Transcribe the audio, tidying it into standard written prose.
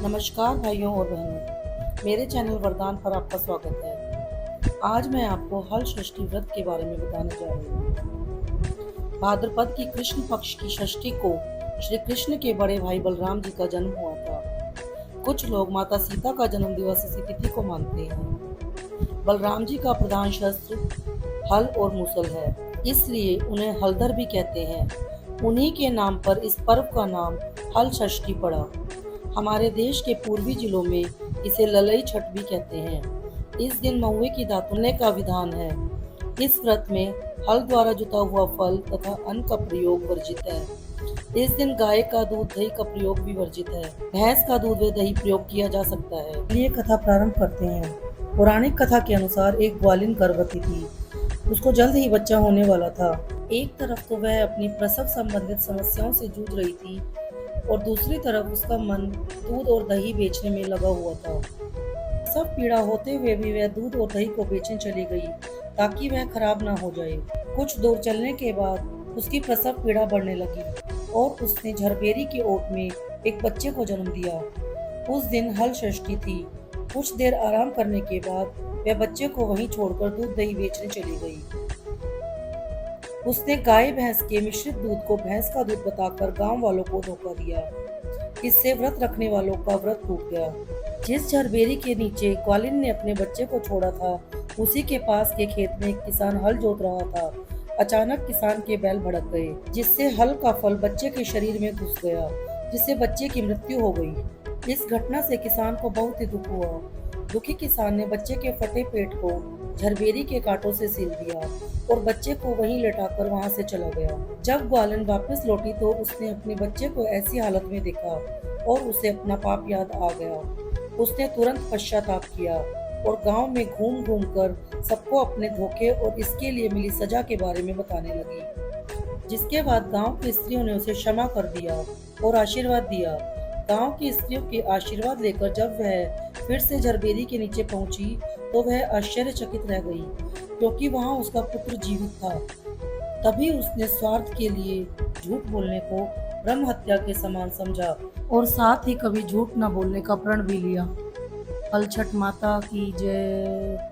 नमस्कार भाइयों और बहनों, मेरे चैनल वरदान पर आपका स्वागत है। आज मैं आपको हल षष्ठी व्रत के बारे में बताने जा रही हूँ। भाद्रपद की कृष्ण पक्ष की षष्ठी को श्री कृष्ण के बड़े भाई बलराम जी का जन्म हुआ था। कुछ लोग माता सीता का जन्म दिवस इसी तिथि को मानते हैं। बलराम जी का प्रधान शस्त्र हल और मूसल है, इसलिए उन्हें हलधर भी कहते हैं। उन्हीं के नाम पर इस पर्व का नाम हल षष्ठी पड़ा। हमारे देश के पूर्वी जिलों में इसे ललई छठ भी कहते हैं। इस दिन महुए की दातुने का विधान है। इस व्रत में हल द्वारा जुता हुआ फल तथा अन्न का प्रयोग वर्जित है। इस दिन गाय का दूध दही का प्रयोग भी वर्जित है। भैंस का दूध व दही प्रयोग किया जा सकता है। चलिए कथा प्रारंभ करते हैं। पौराणिक कथा के अनुसार एक ग्वालिन गर्भवती थी। उसको जल्द ही बच्चा होने वाला था। एक तरफ तो वह अपनी प्रसव संबंधित समस्याओं से जूझ रही थी और दूसरी तरफ उसका मन दूध और दही बेचने में लगा हुआ था। सब पीड़ा होते हुए भी वह दूध और दही को बेचने चली गई ताकि वह खराब ना हो जाए। कुछ दूर चलने के बाद उसकी प्रसव पीड़ा बढ़ने लगी और उसने झरबेरी के ओट में एक बच्चे को जन्म दिया। उस दिन हल षष्ठी थी। कुछ देर आराम करने के बाद वह बच्चे को वहीं छोड़कर दूध दही बेचने चली गई। उसने गाय भैंस के मिश्रित दूध को भैंस का दूध बताकर गांव वालों को धोखा दिया। इससे व्रत रखने वालों का व्रत टूट गया। जिस झरबेरी के नीचे ग्वालिन ने अपने बच्चे को छोड़ा था, उसी के पास के खेत में एक किसान हल जोत रहा था। अचानक किसान के बैल भड़क गए, जिससे हल का फल बच्चे के शरीर में घुस गया, जिससे बच्चे की मृत्यु हो गई। इस घटना से किसान को बहुत ही दुख हुआ। दुखी किसान ने बच्चे के फटे पेट को झरबेरी के कांटों से सील दिया और बच्चे को वहीं लेटाकर वहां से चला गया। जब ग्वालिन वापस लौटी तो उसने अपने बच्चे को ऐसी हालत में देखा और उसे अपना पाप याद आ गया। उसने तुरंत पश्चाताप किया और गांव में घूम घूम कर सबको अपने धोखे और इसके लिए मिली सजा के बारे में बताने लगी। जिसके बाद गांव की स्त्रियों ने उसे क्षमा कर दिया और आशीर्वाद दिया। गांव की स्त्रियों के आशीर्वाद लेकर जब वह फिर से झरबेरी के नीचे पहुंची तो वह आश्चर्यचकित रह गई, क्योंकि वहां उसका पुत्र जीवित था। तभी उसने स्वार्थ के लिए झूठ बोलने को ब्रह्म हत्या के समान समझा और साथ ही कभी झूठ न बोलने का प्रण भी लिया। हल छठ माता की जय।